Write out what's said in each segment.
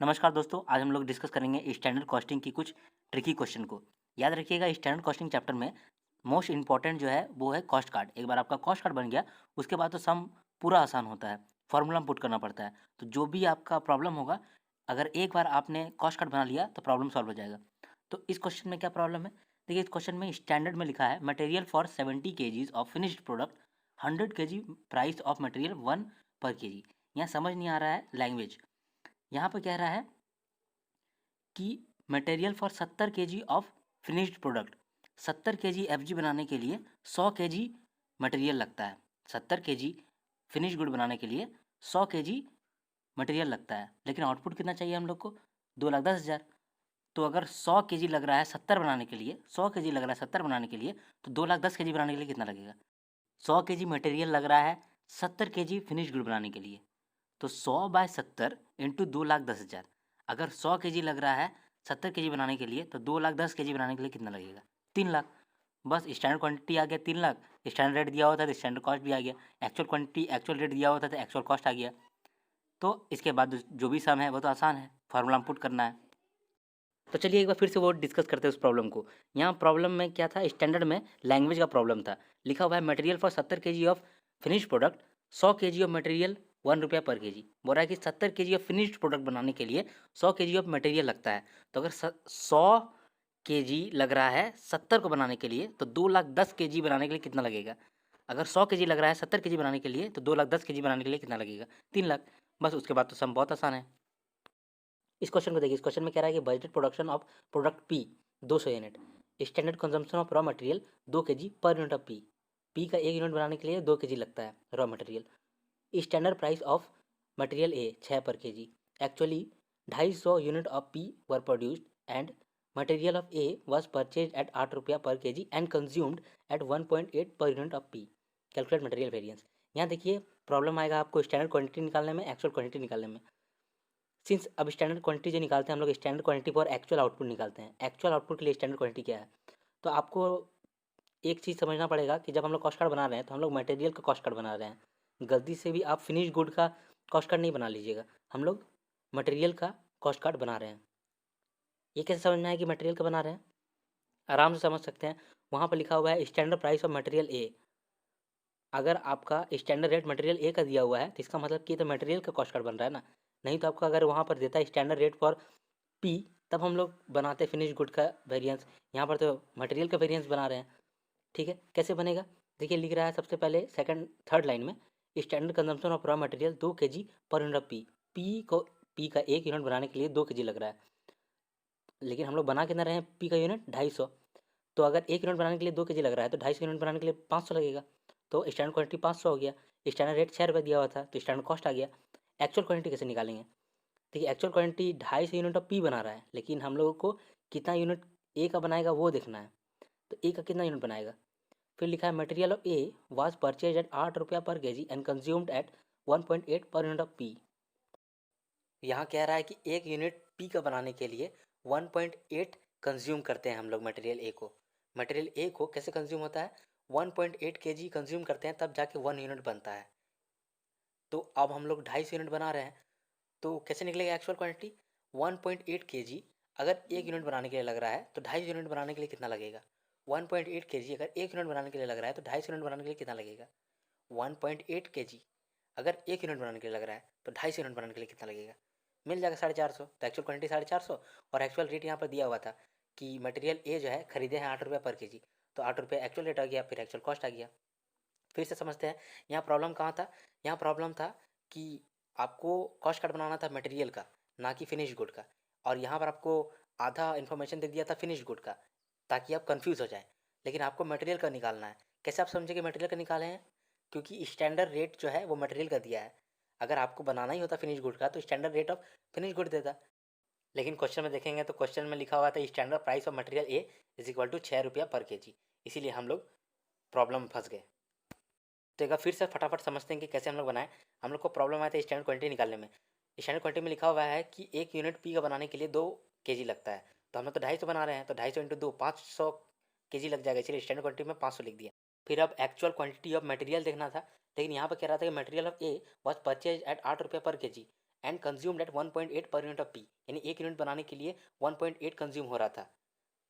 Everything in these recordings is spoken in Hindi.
नमस्कार दोस्तों, आज हम लोग डिस्कस करेंगे स्टैंडर्ड कॉस्टिंग की कुछ ट्रिकी क्वेश्चन को। याद रखिएगा स्टैंडर्ड कॉस्टिंग चैप्टर में मोस्ट इंपॉर्टेंट जो है वो है कॉस्ट कार्ड। एक बार आपका कॉस्ट कार्ड बन गया उसके बाद तो सम पूरा आसान होता है, फॉर्मूला में पुट करना पड़ता है। तो जो भी आपका प्रॉब्लम होगा, अगर एक बार आपने कॉस्ट कार्ड बना लिया तो प्रॉब्लम सॉल्व हो जाएगा। तो इस क्वेश्चन में क्या प्रॉब्लम है? देखिए, इस क्वेश्चन में स्टैंडर्ड में लिखा है material for 70 KGs of finished product 100 KG price of material 1 पर केजी। यहाँ समझ नहीं आ रहा है लैंग्वेज। यहाँ पर कह रहा है कि material for 70 KG of finished product, 70 KG FG बनाने के लिए 100 केजी मटेरियल लगता है। 70 केजी फिनिश गुड बनाने के लिए 100 केजी मटेरियल लगता है, लेकिन आउटपुट कितना चाहिए हम लोग को? 2,10,000। तो अगर 100 केजी लग रहा है 70 बनाने के लिए, 100 केजी लग रहा है 70 बनाने के लिए, तो 2,10,000 केजी बनाने के लिए कितना लगेगा? 100 केजी मटेरियल लग रहा है 70 केजी फिनिश गुड बनाने के लिए, तो 100/70 इंटू 2,10,000। अगर 100 केजी लग रहा है 70 केजी बनाने के लिए, तो 2,10,000 केजी बनाने के लिए कितना लगेगा? 3,00,000। बस स्टैंडर्ड क्वांटिटी आ गया 3,00,000, स्टैंडर्ड रेट दिया होता है तो स्टैंडर्ड कॉस्ट भी आ गया, एक्चुअल क्वांटिटी एक्चुअल रेट दिया होता है तो एक्चुअल कॉस्ट आ गया। तो इसके बाद जो भी सम है वो तो आसान है, फार्मूला में पुट करना है। तो चलिए एक बार फिर से वो डिस्कस करते हैं उस प्रॉब्लम को। यहाँ प्रॉब्लम में क्या था? स्टैंडर्ड में लैंग्वेज का प्रॉब्लम था। लिखा हुआ है material for 70 KG of finished product, 100 KG of material 1 रुपया पर केजी। बोल रहा है कि 70 केजी ऑफ फिनिश्ड प्रोडक्ट बनाने के लिए 100 केजी ऑफ मटेरियल लगता है। तो अगर 100 केजी लग रहा है 70 को बनाने के लिए, तो 2,10,000 केजी बनाने के लिए कितना लगेगा? अगर 100 केजी लग रहा है 70 केजी बनाने के लिए, तो 2,10,000 केजी बनाने के लिए कितना लगेगा? 3,00,000। बस उसके बाद तो सम बहुत आसान है। इस क्वेश्चन को देखिए, इस क्वेश्चन में कह रहा है कि budgeted production of product P 200 unit, standard consumption of raw material 2 KG पर यूनिट ऑफ पी का 1 यूनिट बनाने के लिए 2 केजी लगता है raw material. Standard price of material A 6 per KG, actually 250 unit of P were produced and material of A was purchase at 8 रुपया per KG and consumed at 1.8 per unit of P. Calculate material variance. यहाँ देखिए प्रॉब्लम आएगा आपको स्टैंडर्ड क्वांटिटी निकालने में, एक्चुअल क्वांटिटी निकालने में। सिंस अब स्टैंडर्ड क्वांटिटी जो निकालते हैं हम लोग, स्टैंडर्ड क्वांटिटी पर एक्चुअल आउटपुट निकालते हैं। एक्चुअल आउटपुट के लिए स्टैंडर्ड क्वांटिटी क्या है? तो आपको एक चीज़ समझना पड़ेगा कि जब हम लोग कॉस्ट कार्ड बना रहे हैं तो हम लोग मटेरियल का कॉस्ट कार्ड बना रहे हैं। गलती से भी आप फिनिश गुड का कॉस्ट कार्ड नहीं बना लीजिएगा। हम लोग मटेरियल का कॉस्ट कार्ड बना रहे हैं। ये कैसे समझना है कि मटेरियल का बना रहे हैं? आराम से समझ सकते हैं। वहाँ पर लिखा हुआ है स्टैंडर्ड प्राइस ऑफ मटेरियल ए। अगर आपका स्टैंडर्ड रेट मटेरियल ए का दिया हुआ है तो इसका मतलब कि तो मटेरियल का कॉस्ट कार्ड बन रहा है ना। नहीं तो आपका अगर वहाँ पर देता है स्टैंडर्ड रेट फॉर पी, तब हम लोग बनाते फिनिश गुड का वेरिएंस। यहाँ पर तो मटेरियल का वेरिएंस बना रहे हैं। ठीक है, कैसे बनेगा? देखिए लिख रहा है सबसे पहले सेकंड थर्ड लाइन में, standard consumption of raw material 2 KG पर यूनिट ऑफ पी का 1 यूनिट बनाने के लिए 2 केजी लग रहा है, लेकिन हम लोग बना कितना रहे हैं? पी का यूनिट 250। तो अगर 1 यूनिट बनाने के लिए 2 केजी लग रहा है तो 250 यूनिट बनाने के लिए 500 लगेगा। तो स्टैंडर्ड क्वांटिटी 500 हो गया। स्टैंडर्ड रेट 6 रुपये दिया हुआ था तो स्टैंडर्ड कॉस्ट आ गया। एक्चुअल क्वांटिटी कैसे निकालेंगे? देखिए actual quantity 250 unit of P बना रहा है, लेकिन हम लोगों को कितना यूनिट ए का बनाएगा वो देखना है। तो ए का कितना यूनिट बनाएगा? फिर लिखा है material of A was purchase at 8 रुपया per KG and consumed at 1.8 per unit of P. यहाँ कह रहा है कि 1 यूनिट पी का बनाने के लिए 1.8 कंज्यूम करते हैं हम लोग मटेरियल ए को। मटेरियल ए को कैसे कंज्यूम होता है? 1.8 केजी कंज्यूम करते हैं तब जाके 1 यूनिट बनता है। तो अब हम लोग 250 यूनिट बना रहे हैं, तो कैसे निकलेगा एक्चुअल क्वांटिटी? 1.8 केजी अगर 1 यूनिट बनाने के लिए लग रहा है तो 250 यूनिट बनाने के लिए कितना लगेगा? 1.8 केजी अगर 1 यूनिट बनाने के लिए लग रहा है तो 250 यूनिट बनाने के लिए कितना लगेगा? 1.8 केजी अगर 1 यूनिट बनाने के लिए लग रहा है तो 250 यूनिट बनाने के लिए कितना लगेगा? मिल जाएगा 450। तो एक्चुअल क्वांटिटी 450 और एक्चुअल रेट यहाँ पर दिया हुआ था कि मटेरियल ए जो है खरीदे हैं 8 रुपये पर केजी, तो 8 रुपये एक्चुअल रेट आ गया, फिर एक्चुअल कॉस्ट आ गया। फिर से समझते हैं यहाँ प्रॉब्लम कहाँ था। यहाँ प्रॉब्लम था कि आपको कॉस्ट कार्ड बनाना था मटेरियल का, ना कि फिनिश गुड का। और यहाँ पर आपको आधा इन्फॉर्मेशन दे दिया था फिनिश गुड का, ताकि आप कंफ्यूज हो जाए। लेकिन आपको मटेरियल का निकालना है। कैसे आप समझे कि मटेरियल का निकाले हैं? क्योंकि स्टैंडर्ड रेट जो है वो मटेरियल का दिया है। अगर आपको बनाना ही होता फिनिश गुड का तो standard rate of finish good देता। लेकिन क्वेश्चन में देखेंगे तो क्वेश्चन में लिखा हुआ था standard price of material A is equal to 6 रुपया पर केजी, इसीलिए हम लोग प्रॉब्लम में फंस गए। तो एक बार फिर से फटाफट समझते हैं कि कैसे हम लोग बनाएं। हम लोग को प्रॉब्लम आया था स्टैंडर्ड क्वांटिटी निकालने में। स्टैंडर्ड क्वांटिटी में लिखा हुआ है कि 1 यूनिट पी का बनाने के लिए 2 केजी लगता है। तो हम लोग तो 250 बना रहे हैं, तो 250 इंटू 2 500 केजी लग जाएगा, इसलिए स्टैंडर्ड क्वांटिटी में 500 लिख दिया। फिर अब एक्चुअल क्वांटिटी ऑफ मटेरियल देखना था, लेकिन यहाँ पर कह रहा था कि material of A was purchase at 8 रुपये पर KG and consumed at 1.8 per unit of P, यानी 1 यूनिट बनाने के लिए 1.8 कंज्यूम हो रहा था।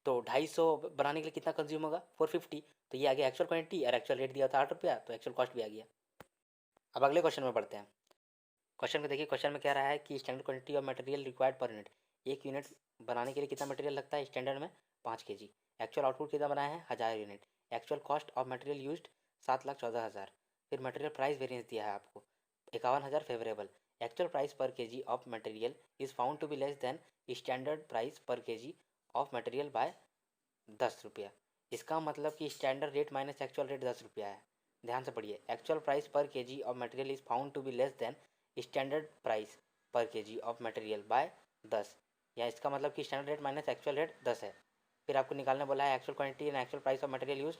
तो 250 बनाने के लिए कितना कंज्यूम होगा 450। तो ये आ गया एक्चुअल क्वांटिटी और एक्चुअल रेट दिया था 8 रुपया, तो एक्चुअल कॉस्ट भी आ गया। अब अगले क्वेश्चन में बढ़ते हैं। क्वेश्चन में देखिए, क्वेश्चन में क्या रहा है कि standard quantity of material required per unit, 1 unit बनाने के लिए कितना मटेरियल लगता है स्टैंडर्ड में 5 kg। एक्चुअल आउटपुट कितना बनाया है 1000 unit. Actual cost of material used 7,14,000। फिर मटेरियल प्राइस वेरिएंस दिया है आपको 51,000 favourable. Actual price per KG of material is found to be less than standard price per KG of material by 10 रुपया। इसका मतलब कि standard rate minus actual rate 10 रुपया है। ध्यान से पढ़िए, actual price per KG of material is found to be less than standard price per KG of material by 10, या इसका मतलब कि standard rate minus actual rate 10 है। फिर आपको निकालने बोला है actual quantity and actual price of material use,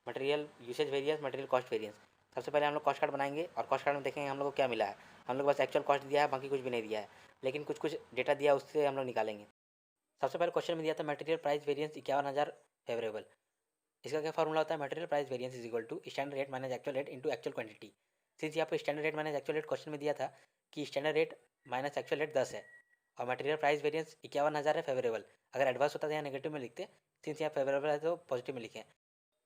material usage variance, material cost variance. सबसे पहले हम लोग कॉस्ट कार्ड बनाएंगे और कॉस्ट कार्ड में देखेंगे हम लोग को क्या मिला है। हम लोग बस एक्चुअल कॉस्ट दिया है, बाकी कुछ भी नहीं दिया है, लेकिन कुछ कुछ डेटा दिया उससे हम लोग निकालेंगे। सबसे पहले क्वेश्चन में दिया था मटेरियल प्राइस वेरियंस 51,000 फेवरेबल। इसका क्या फॉर्मूला होता है, material price variance is equal to standard rate minus actual rate into actual quantity. Since यहाँ पर standard rate minus actual rate question में दिया था कि standard rate minus actual rate 10 है और मटेरियल प्राइस वेरियंस 51,000 है फेवरेबल। अगर एडवर्स होता तो यहाँ नेगेटिव में लिखते, सिंस यहाँ फेवरेबल है तो पॉजिटिव में लिखें।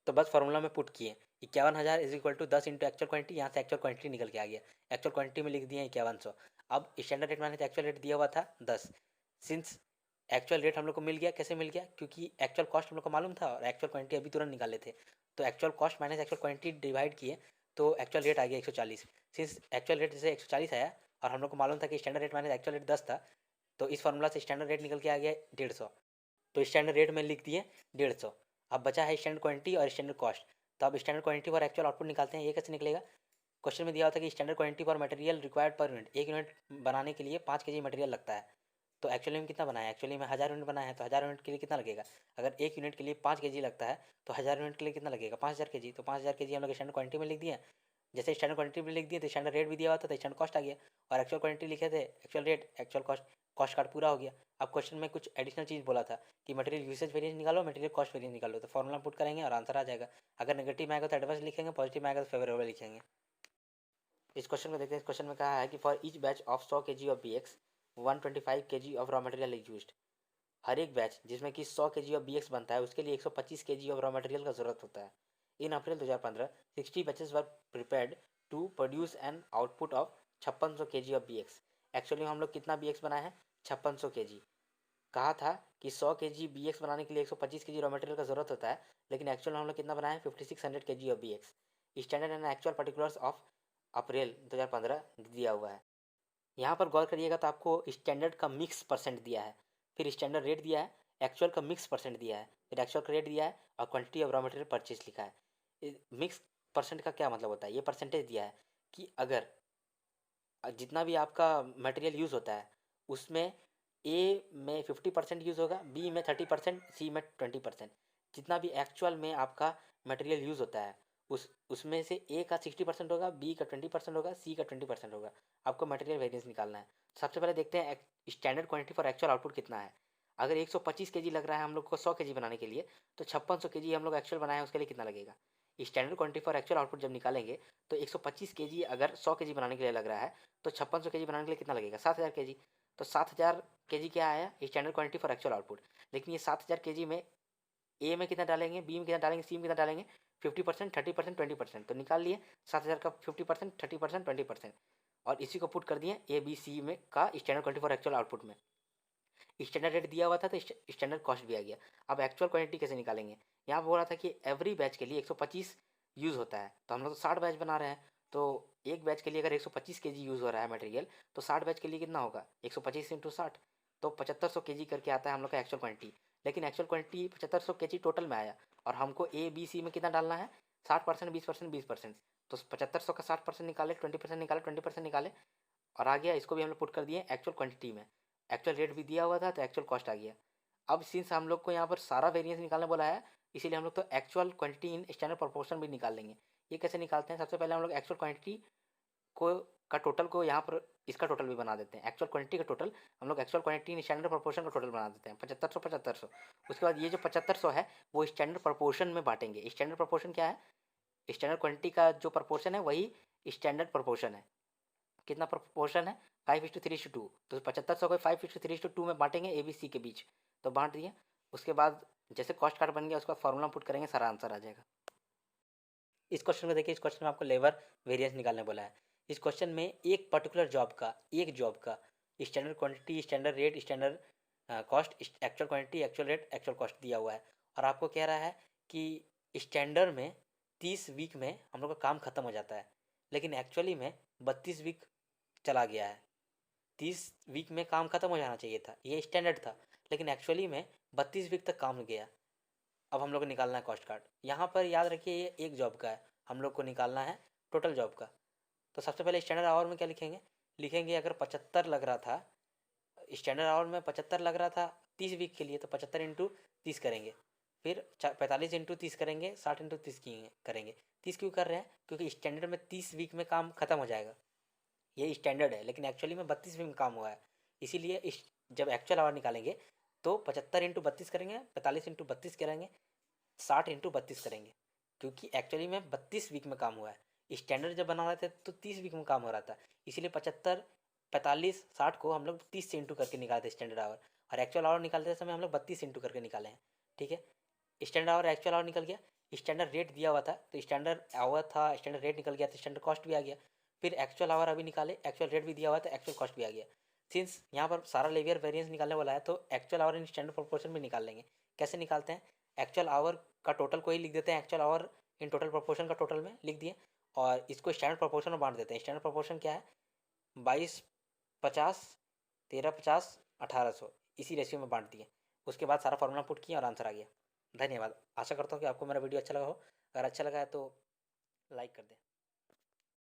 तो बस फॉर्मूला में पुट किए 51,000 is equal to 10 into actual quantity. यहाँ से एक्चुअल क्वांटिटी निकल के आ गया, एक्चुअल क्वांटिटी में लिख दिए 5100। अब standard rate minus actual rate दिया हुआ था 10। सिंस एक्चुअल रेट हम लोग को मिल गया, कैसे मिल गया, क्योंकि एक्चुअल कॉस्ट हम लोग को मालूम था और एक्चुअल क्वांटिटी अभी तुरंत निकाले थे। तो actual cost minus actual quantity divide किए तो एक्चुअल रेट आ गया 140। सिंस एक्चुअल रेट जैसे 140 आया और हम लोग को मालूम था कि standard rate minus actual rate 10 था, तो इस फॉर्मूला से स्टैंडर्ड रेट निकल के आ गया 150। तो स्टैंडर्ड रेट में लिख दिए 150। अब बचा है स्टैंडर्ड क्वांटिटी और स्टैंडर्ड कॉस्ट। तो अब स्टैंडर्ड क्वांटिटी और एक्चुअल आउटपुट निकालते हैं। ये कैसे निकलेगा, क्वेश्चन में दिया होता है कि standard quantity for material required per unit, 1 unit बनाने के लिए 5 kg मटेरियल लगता है। तो एक्चुअली में कितना बनाया, एक्चुअली में 1000 यूनिट बनाया है, तो 1000 यूनिट के लिए कितना लगेगा। अगर 1 यूनिट के लिए 5 kg लगता है तो 1000 यूनिट के लिए कितना लगेगा 5000 kg। तो 5000 kg हम लोग स्टैंडर्ड क्वांटिटी में लिख दिए। जैसे स्टैंडर्ड क्वांटिटी में लिख दिए तो स्टैंडर्ड रेट भी दिया हुआ था तो स्टैंडर्ड कॉस्ट आ गया, और एक्चुअल क्वांटिटी लिखे थे actual rate actual cost, cost card पूरा हो गया। अब क्वेश्चन में कुछ एडिशनल चीज़ बोला था कि मटेरियल यूसेज वेरिएंस निकालो, मटेरियल कॉस्ट वेरिएंस निकालो। तो फॉर्मूला पुट करेंगे और आंसर आ जाएगा। अगर नेगेटिव में आएगा तो एडवर्स लिखेंगे, पॉजिटिव में आएगा तो फेवरेबल लिखेंगे। इस क्वेश्चन में देखते हैं। इस क्वेश्चन में कहा है कि for each batch of 100 kg of BX 125 kg of raw material is used. हर एक बैच जिसमें कि 100 kg ऑफ BX बनता है उसके लिए 125 kg ऑफ रॉ मटेरियल का जरूरत होता है। In April 2015 60 batches were prepared to produce an output of 5600 kg of BX। Actually हम लोग कितना BX बनाए हैं 5600 kg। कहा था कि 100 kg BX बनाने के लिए 125 kg रॉ मटेरियल का जरूरत होता है, लेकिन एक्चुअल में हम लोग कितना बनाए हैं 5600 kg of BX। Standard and actual particulars of April 2015 दिया हुआ है। यहाँ पर गौर करिएगा तो आपको स्टैंडर्ड का मिक्स परसेंट दिया है, फिर स्टैंडर्ड रेट दिया है, एक्चुअल का मिक्स परसेंट दिया है, फिर एक्चुअल का रेट दिया है और quantity of raw material purchase लिखा है। मिक्स परसेंट का क्या मतलब होता है, ये परसेंटेज दिया है कि अगर जितना भी आपका मटेरियल यूज़ होता है उसमें ए में 50% यूज़ होगा, बी में 30%, सी में 20%। जितना भी एक्चुअल में आपका मटेरियल यूज़ होता है उसमें से ए का 60% होगा, बी का 20% होगा, सी का 20% होगा। आपको मटेरियल वेरिएंस निकालना है। सबसे पहले देखते हैं standard quantity for actual output कितना है। अगर 125 kg लग रहा है हम लोग को 100 kg बनाने के लिए, तो 5600 kg हम लोग एक्चुअल बनाए हैं उसके लिए कितना लगेगा। Standard quantity for actual output जब निकालेंगे तो 125 kg अगर 100 kg बनाने के लिए लग रहा है तो 5600 kg बनाने के लिए कितना लगेगा 7000 kg। तो 7000 kg क्या आया standard quantity for actual output. लेकिन ये 7000 kg में ए में कितना डालेंगे, बी में कितना डालेंगे, सी में कितना डालेंगे, 50%, 30%, 20%। तो निकाल लिए 7000 का 50%, 30%, 20%, और इसी को पुट कर दिए ए बी सी में का standard quantity for actual output में। स्टैंडर्ड रेट दिया हुआ था तो स्टैंडर्ड कॉस्ट भी आ गया। अब एक्चुअल क्वांटिटी कैसे निकालेंगे, यहाँ पर बोल रहा था कि एवरी बैच के लिए 125 यूज़ होता है, तो हम लोग तो 60 बैच बना रहे हैं। तो एक बैच के लिए अगर 125 kg यूज़ हो रहा है मटेरियल, तो 60 बैच के लिए कितना होगा 125 इंटू 60, तो 7500 kg करके आता है हम लोग का एक्चुअल क्वांटिटी। लेकिन एक्चुअल क्वांटिटी 7500 kg टोटल में आया और हमको ए बी सी में कितना डालना है 60%, 20%, 20%। तो 7500 का 60% निकाले, 20% निकाले, 20% निकाले और आ गया। इसको भी हम लोग पुट कर दिए एक्चुअल क्वांटिटी में। एक्चुअल रेट भी दिया हुआ था तो एक्चुअल कॉस्ट आ गया। अब सिंस हम लोग को यहाँ पर सारा वेरिएंस निकालने बोला है, इसीलिए हम लोग तो actual quantity in standard proportion भी निकाल लेंगे। ये कैसे निकालते हैं, सबसे पहले हम लोग एक्चुअल क्वांटिटी को का टोटल को यहाँ पर इसका टोटल भी बना देते हैं। एक्चुअल क्वांटिटी का टोटल हम लोग actual quantity in standard proportion का टोटल बना देते हैं 7500 7500। उसके बाद ये जो 7500 है वो स्टैंडर्ड प्रोपोर्शन में बांटेंगे। स्टैंडर्ड प्रोपोर्शन क्या है, स्टैंडर्ड क्वांटिटी का जो प्रोपोर्शन है वही स्टैंडर्ड प्रोपोर्शन है। कितना प्रोपोर्शन है 5:3:2, तो 7500 को 5:3:2 में बांटेंगे ए बी सी के बीच, तो बांट दिए। उसके बाद जैसे कॉस्ट कार्ड बन गया उसका फॉर्मूला पुट करेंगे, सारा आंसर आ जाएगा। इस क्वेश्चन को देखिए, इस क्वेश्चन में आपको लेबर वेरिएंस निकालने बोला है। इस क्वेश्चन में एक पर्टिकुलर जॉब का, एक जॉब का standard quantity, standard rate, standard cost, actual quantity, actual rate, actual cost दिया हुआ है और आपको कह रहा है कि स्टैंडर्ड में 30 वीक में हम लोग का काम खत्म हो जाता है, लेकिन एक्चुअली में 32 वीक चला गया है। 30 वीक में काम खत्म हो जाना चाहिए था, ये स्टैंडर्ड था, लेकिन एक्चुअली में 32 वीक तक काम गया। अब हम लोग को निकालना है कॉस्ट कार्ड। यहाँ पर याद रखिए ये एक जॉब का है, हम लोग को निकालना है टोटल जॉब का। तो सबसे पहले स्टैंडर्ड आवर में क्या लिखेंगे, लिखेंगे अगर 75 लग रहा था, स्टैंडर्ड आवर में 75 लग रहा था 30 वीक के लिए, तो 75 इंटू 30 करेंगे, फिर 45 इंटू 30 करेंगे, 60 इंटू 30 करेंगे। 30 क्यों कर रहे हैं, क्योंकि स्टैंडर्ड में 30 वीक में काम खत्म हो जाएगा, ये स्टैंडर्ड है, लेकिन एक्चुअली में 32 वीक में काम हुआ है। इसीलिए इस जब एक्चुअल आवर निकालेंगे तो 75 इंटू 32 करेंगे, 45 इंटू 32 करेंगे, 60 इंटू 32 करेंगे, क्योंकि एक्चुअली में 32 वीक में काम हुआ है। स्टैंडर्ड जब बना रहे थे तो 30 वीक में काम हो रहा था, इसीलिए 75, 45, 60 को हम लोग 30 से इंटू करके निकालते स्टैंडर्ड आवर, और एक्चुअल आवर निकालते समय हम लोग 32 इंटू करके निकाले हैं। ठीक है, स्टैंडर्ड आवर एक्चुअल आवर निकल गया। स्टैंडर्ड रेट दिया हुआ था तो स्टैंडर्ड आवर था, स्टैंडर्ड रेट निकल गया तो स्टैंडर्ड कॉस्ट भी आ गया। फिर एक्चुअल आवर अभी निकाले, एक्चुअल रेट भी दिया हुआ था, एक्चुअल कॉस्ट भी आ गया। सिंस यहाँ पर सारा लेवियर वेरिएंस निकालने वाला है तो actual our in standard proportion में निकाल लेंगे। कैसे निकालते हैं, एक्चुअल आवर का टोटल को ही लिख देते हैं, actual our in total proportion का टोटल में लिख दिए, और इसको स्टैंडर्ड प्रोपोर्शन में बांट देते हैं। स्टैंडर्ड प्रोपोर्शन क्या है, 22:50, 13:50, 1800, इसी रेशियो में बांट दिए। उसके बाद सारा फॉर्मूला पुट किया और आंसर आ गया। धन्यवाद। आशा करता हूँ कि आपको मेरा वीडियो अच्छा लगा हो। अगर अच्छा लगा है तो लाइक कर दें।